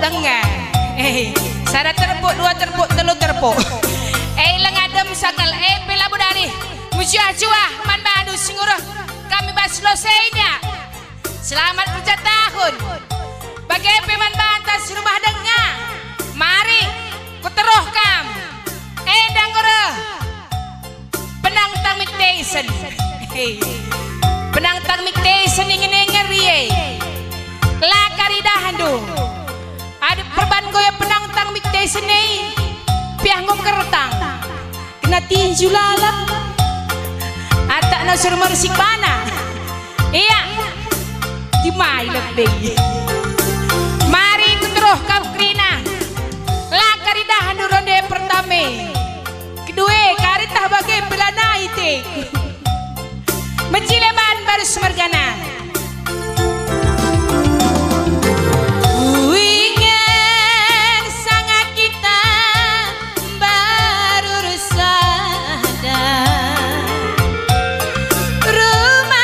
dengar. Sada terpuk, dua terpuk, telu terpuk. Lengadem sakal pela budari. Musyah-syuah man badu singuruh. Kami bas selesainya. Selamat kerja tahun. Bagi peman bantas rumah dengar. Mari kuteruh kam. Dangore. Penang tamik desen. Penang tamik desen ingin ngeri. Lakaridahan do. Ada perban goya penang tamik desen ni. Piah ngokertang. Kena tinju lalap. Atak na suruh mersik mana. Iya. Dimai lebih. Mari kuteruh kau krina. Lakaridahan do ronde pertama. Kedua karitah bagai pelana ite. Mencileban baru semergana. Uingan sangat kita baru sadar. Rumah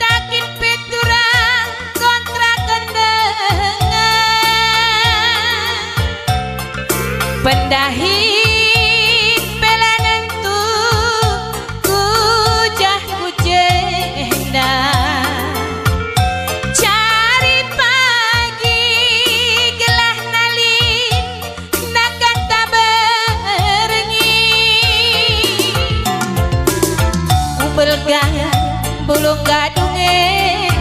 takin peturang kontrak kendengan. Pendahi bulung gadunge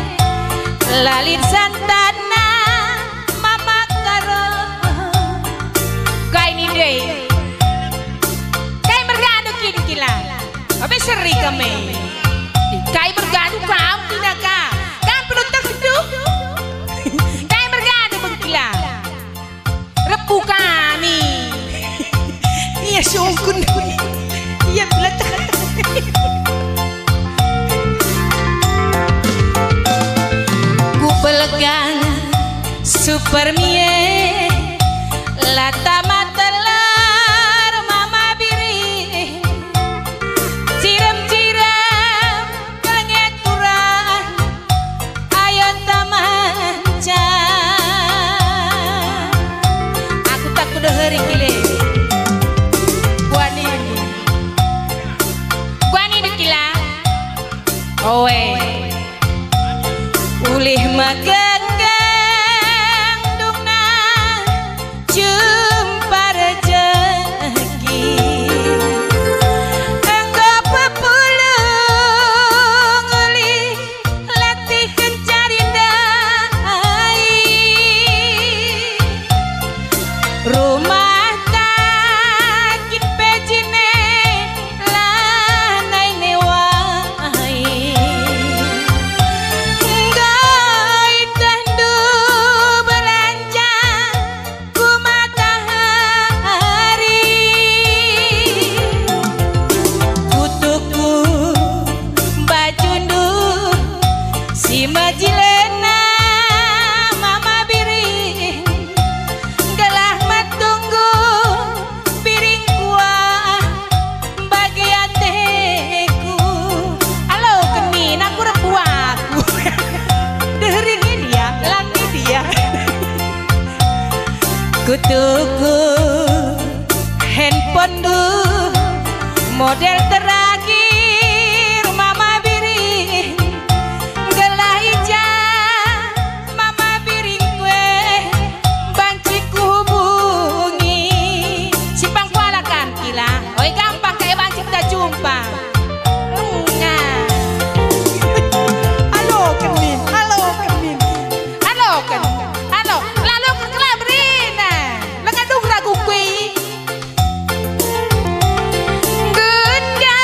lalit santana mama karo kai ni deh kai bergadu kini kila apa seri kami kai bergadu kau tidak kah kan perlu terhidup kai bergadu bengkila repu kami iya sungkun iya belajar Pelegang super mie lata matelar mama biri ciram-ciram pengeturan ayo tamanca aku tak kudu hari kile guani dikila owe ulih magenggang dungna jumpa rezeki engko pepulung ulih latih kencari dai rumah takin pejine lanai newai Majilena mama biri gelah matunggu piring kuah bagi ateku halo kenin aku rebuaku dehering dia langi dia kutuku handphone du model terakhir mama biri Gunda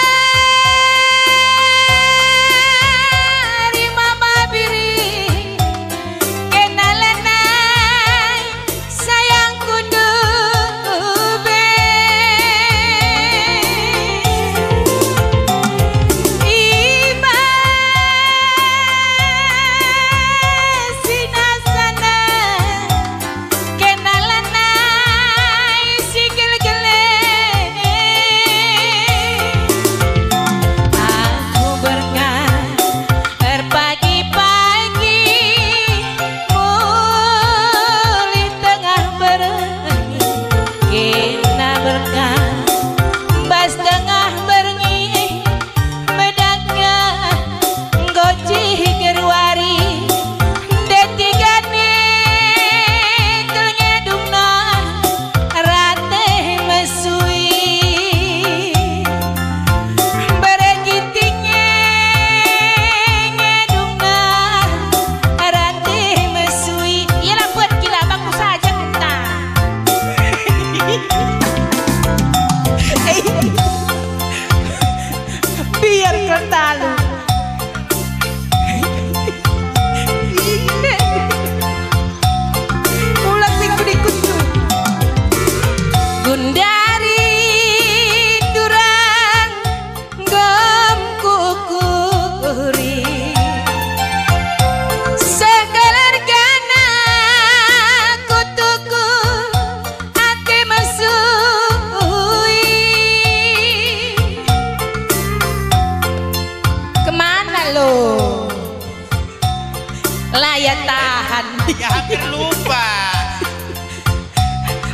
Ya hampir lupa.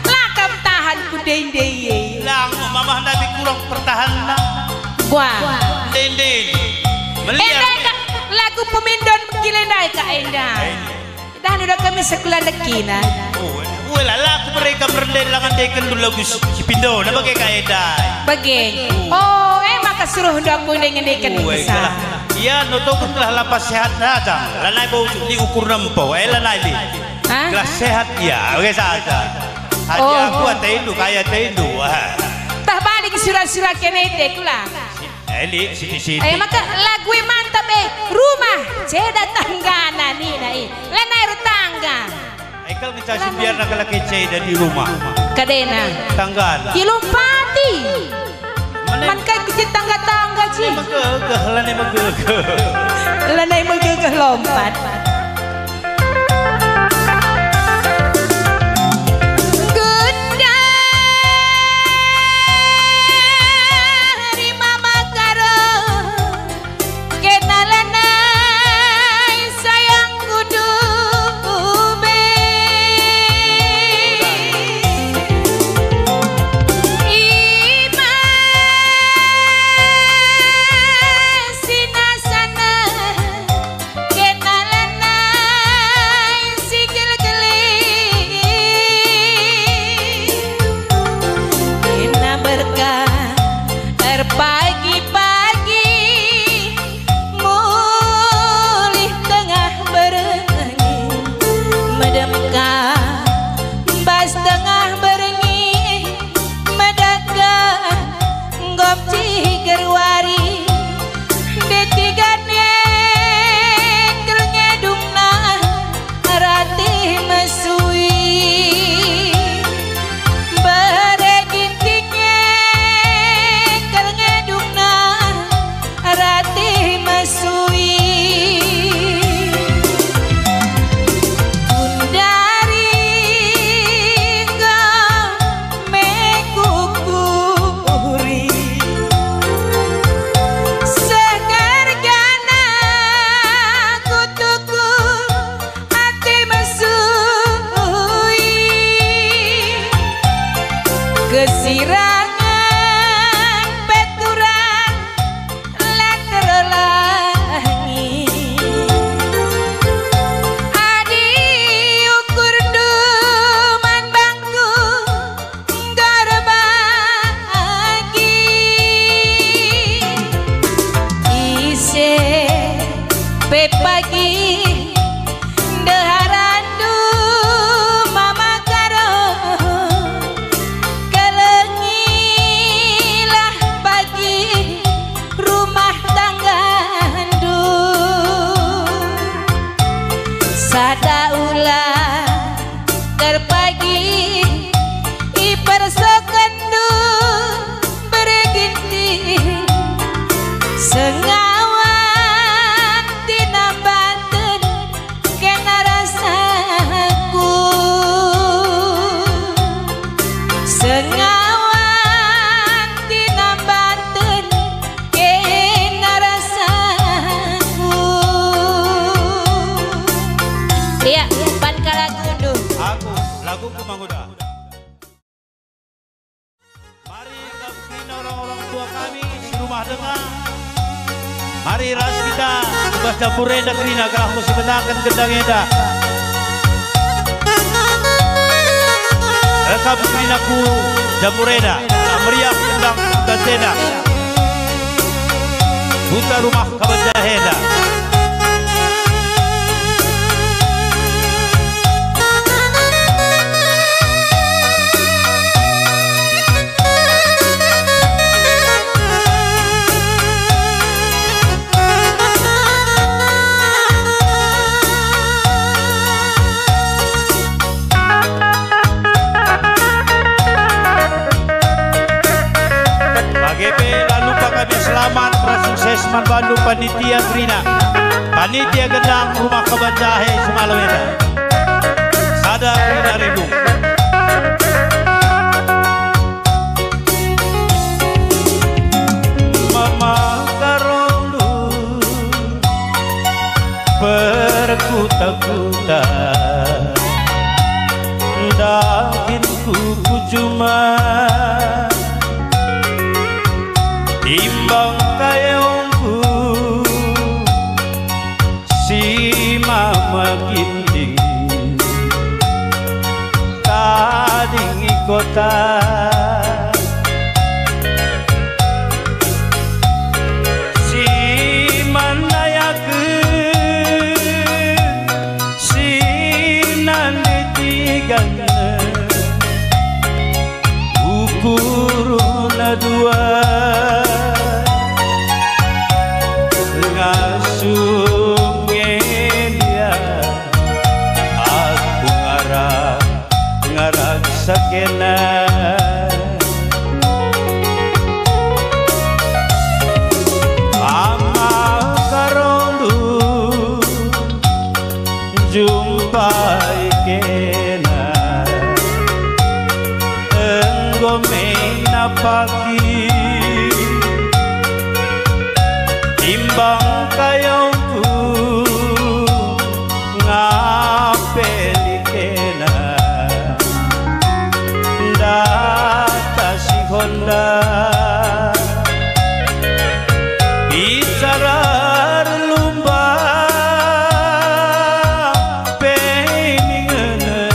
Lakam tahan ku dendeng. Lang mamah nabi kurang pertahanan. Wah. Dendeng. Melihat. Lagu pemindon gilendai ka Endah. Dan udah kami sekolah dekina. Wala laku mereka merendelangan dekan dulu lagu si Pindo na bagai kaedah. Bagai. Oh, maka suruh ndak pun dengan dekan bisa. Iya, notong telah lapas sehat datang. Lanai bau ni ukur nampo, lanai li. Kelas sehat ya, oke saja. Hati aku atau kaya tendo. Tah balik surat-surat kene kula. Eli siti-siti. Maka lagu mantap rumah ceda tanggana nih nai. Lanai retangga. Ekal ngecasi biar nak laki ceda di rumah. Kadena. Tanggan. Ilumpati. Man kai kecil tangga-tangga ci. Megegeh, lanai megegeh. Lanai megegeh lompat. Kesirangan peturan latar langit adi ukur duman bangku garbagi ise pepagi sada ulah terpagi ipersekendu berginting sengawat tinambanten kena rasaku sengawat tinambanten kena rasaku. Iya, pan lagu dulu. Lagu Kumanguda. Mari kita bina orang-orang tua kami di rumah dengar. Mari ras kita tugas dapur reda kerina kerah musim benangkan gendang eda. Rekam kerinaku dapur reda. Meriah gendang dan seda. Buta rumah kabajaheda. Selamat prasukses manbandu panitia Grina panitia gendang rumah Kabanjahe semalam ini sada Grina ribu mama karolu berkuta-kuta ku cuma timbang kayongku si mama ginting kading kota si manayakeun si nanditigan ukurna dua ngasungin ya aku ngarang sakena ama karondu jumpai kena enggomena pagi timbang kayongku ngapeli kena data si Honda bicara lumba peningene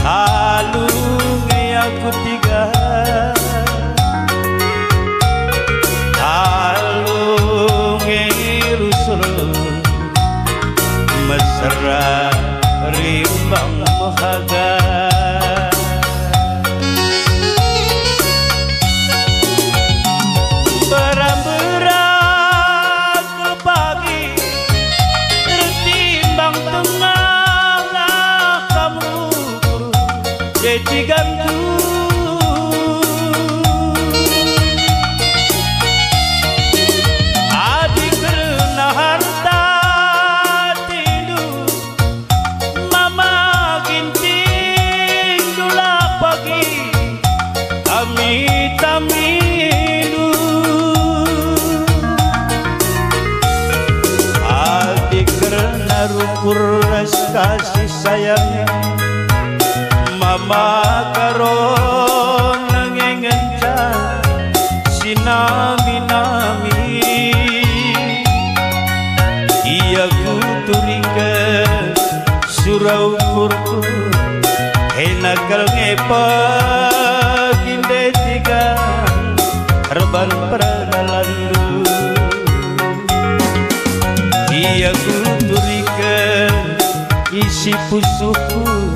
halung aku tiga mesra rimbang mahaga berang-berang ke pagi tertimbang tengah kamu jadi gantung adik karena harta tamidu adik karena rumpur kasih sayangnya mama karon ngengencan si nami iya kuturike surau kurku henakal ngepak indetiga reban peradalandu iya kuturikeun isi pusuku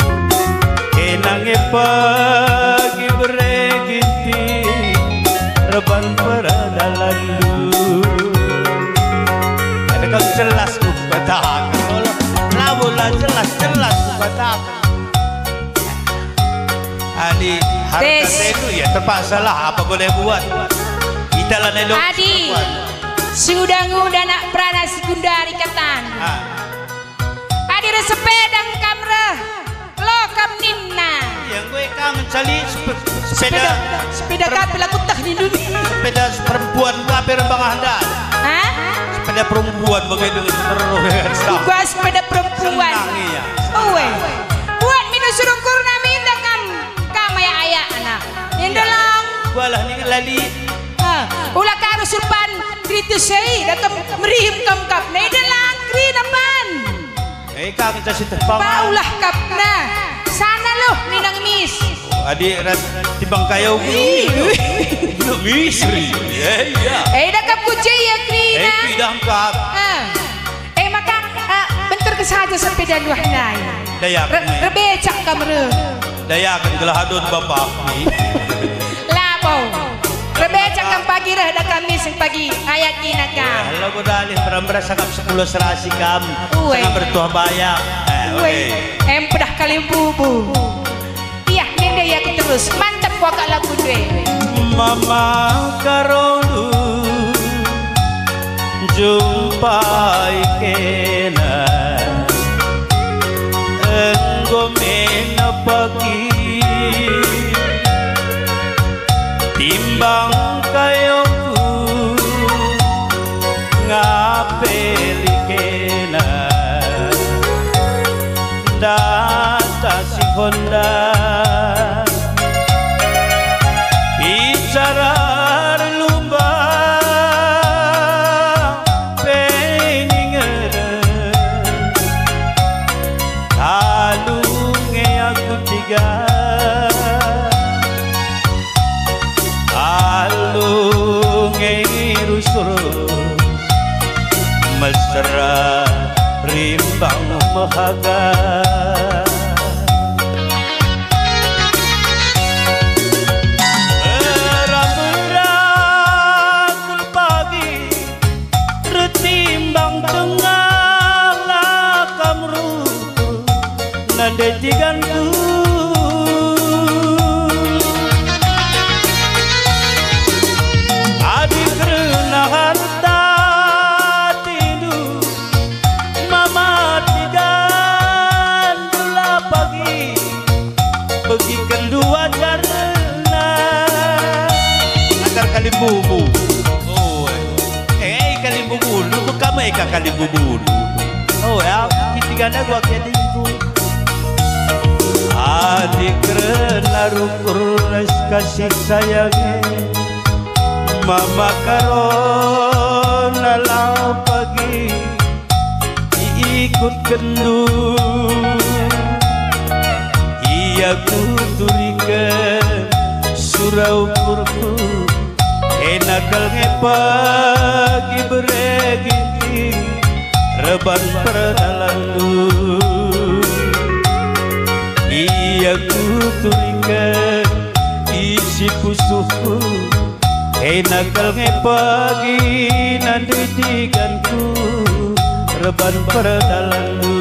enang ngepak bereginti reban peradalandu ada kang jelas ku katakan labulah jelas ku katakan Adi harta itu ya terpaksa lah apa boleh buat kita lah nelok Adi sudah ngudah nak prana sekundari katan Adi resepedang kamre lo kam ninna yang gue kam mencari sepeda kapil aku tak di dunia sepeda perempuan kapir bang Ahdan sepeda perempuan begitu bukan sepeda perempuan buat minus suruh kurna minta ya ayah anak yang dalam walah ni lali ulah karo surpan kritu sei datam merihim kam kap ne dalam kri napan kang kita tepang paulah kapna sana loh minang mis adik ras timbang kayu mis dakap kuci ya kri na pidam kap maka bentar kesaja sepeda luah nai dayak rebecak kamera dayakan gelahadun bapak ni lapau rebecak kam pagi dah kami sing pagi ayat kinakam kalau bodalih berasa kam 10 serasi kam sangat bertuah bayak pedah kali bubu iya nende ya terus mantap wakak lagu dwe mama karolu jumpai kena enggomena pagi timbang kayongku ngapeli kena data si Honda bicara lumba peningere kalunge aku tiga kalunge rusur mesra rimbang mahaga berat pagi retimbang tengah lakam ruku nade tiganku adik kerana harta bagikan dua karena agar kali bubu oh kali bubu lu kamu kali bubu oh ya kitigana gua kaya itu adik kerana rukur kasih sayangnya mama karona lau pagi ikut kendul aku turikan surau purku enakal ngepagi beregiti reban perdalandu aku turikan isi pusuhku enakal ngepagi nanditikanku reban perdalandu